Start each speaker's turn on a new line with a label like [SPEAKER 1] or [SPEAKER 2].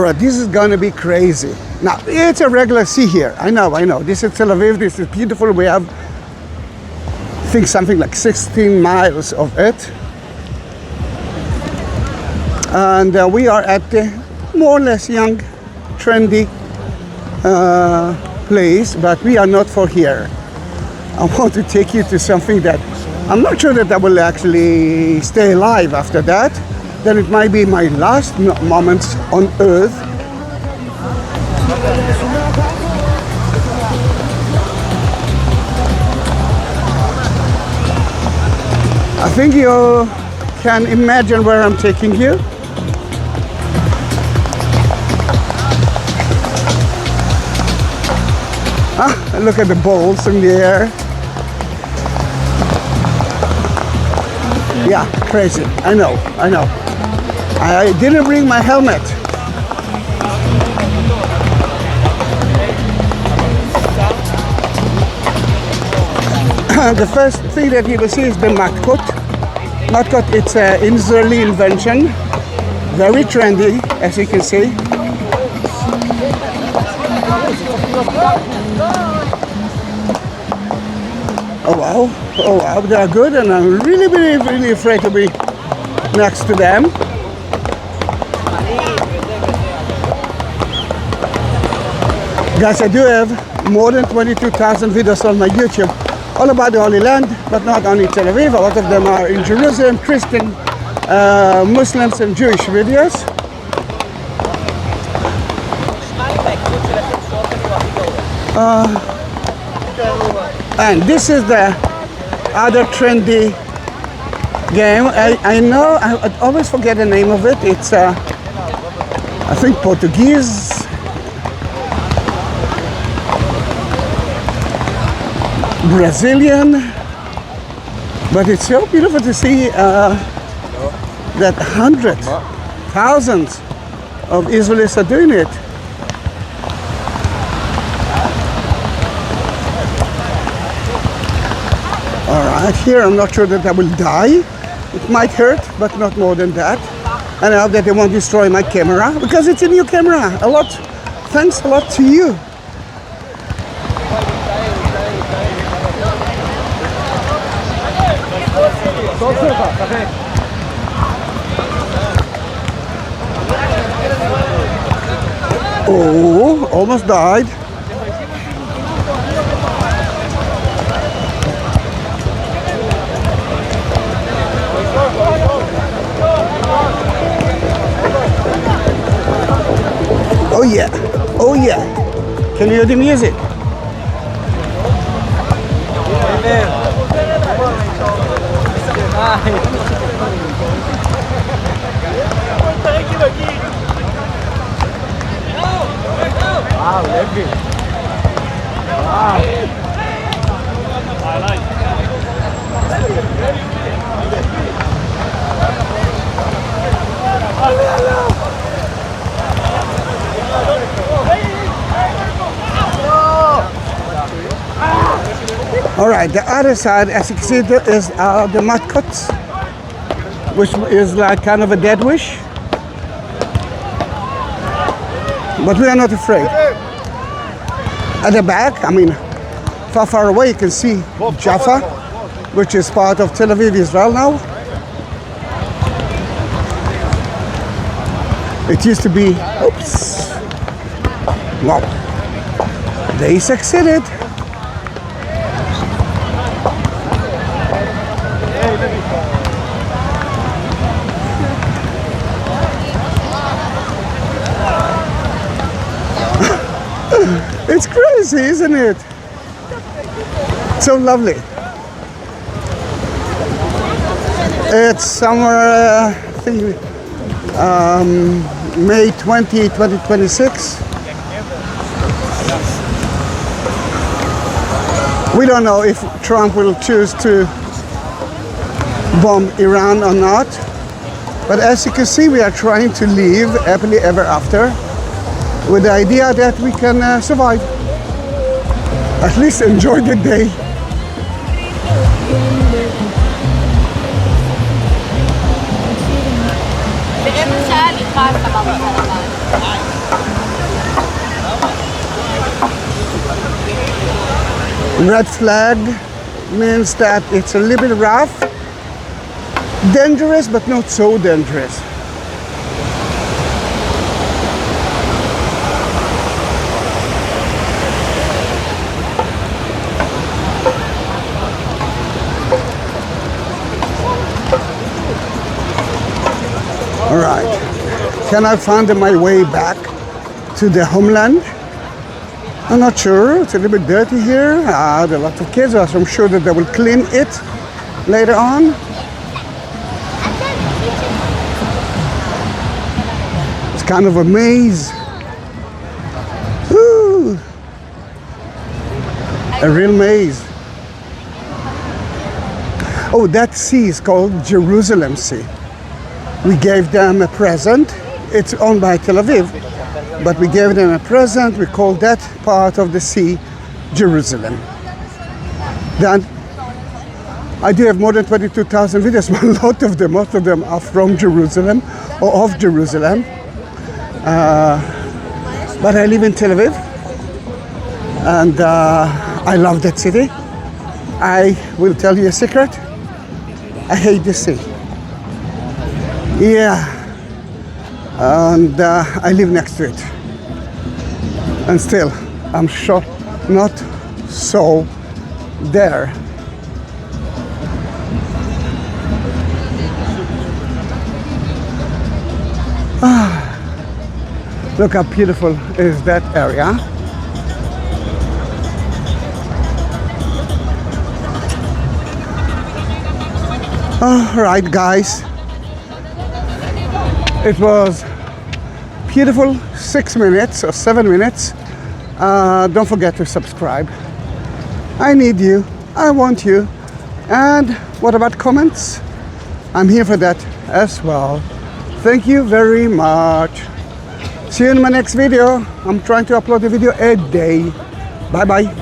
[SPEAKER 1] right, this is gonna be crazy. Now, it's a regular sea here. I know. This is Tel Aviv, this is beautiful. We have, I think, something like 16 miles of it. And we are at the more or less young, trendy place, but we are not for here. I want to take you to something that I'm not sure that I will actually stay alive after that. Then it might be my last moments on earth. I think you can imagine where I'm taking you. Look at the balls in the air. Yeah, crazy. I know. I didn't bring my helmet. The first thing that you will see is the matkot. Matkot, it's an Israeli invention. Very trendy, as you can see. Oh wow, they are good, and I'm really afraid to be next to them. Guys, I do have more than 22,000 videos on my YouTube, all about the Holy Land, but not only Tel Aviv. A lot of them are in Jerusalem, Christian, Muslims and Jewish videos. And this is the other trendy game. I know, I always forget the name of it. It's, I think, Portuguese. Brazilian. But it's so beautiful to see that hundreds, thousands of Israelis are doing it. Alright, here I'm not sure that I will die. It might hurt, but not more than that. And I hope that they won't destroy my camera, because it's a new camera. Thanks a lot to you. Oh, almost died. Oh yeah. Can you hear the music? Wow, Levi. Wow. I like. All right, the other side, as you can see, there is the matkots, which is like kind of a dead wish. But we are not afraid. At the back, I mean, far away, you can see Jaffa, which is part of Tel Aviv, Israel now. It used to be, oops. Wow. They succeeded. It's crazy, isn't it? So lovely. It's somewhere, I think, May 20, 2026. We don't know if Trump will choose to bomb Iran or not. But as you can see, we are trying to live happily ever after, with the idea that we can survive. At least enjoy the day.
[SPEAKER 2] באמצע שעה לקראת סבבה.
[SPEAKER 1] Red flag means that it's a little bit rough, dangerous, but not so dangerous. All right, can I find my way back to the homeland? I'm not sure, it's a little bit dirty here. There are a lot of kids, so I'm sure that they will clean it later on. It's kind of a maze. Ooh, a real maze. Oh, that sea is called Jerusalem Sea. We gave them a present. It's owned by Tel Aviv, but we gave them a present. We called that part of the sea Jerusalem. Then I do have more than 22,000 videos, but most of them are from Jerusalem or of Jerusalem. But I live in Tel Aviv, and I love that city. I will tell you a secret. I hate the sea. Yeah, and I live next to it. And still, I'm sure not so there. Look how beautiful is that area. All right, guys. It was beautiful 6 minutes or 7 minutes. Don't forget to subscribe. I need you. I want you. And what about comments? I'm here for that as well. Thank you very much. See you in my next video. I'm trying to upload a video a day. Bye bye.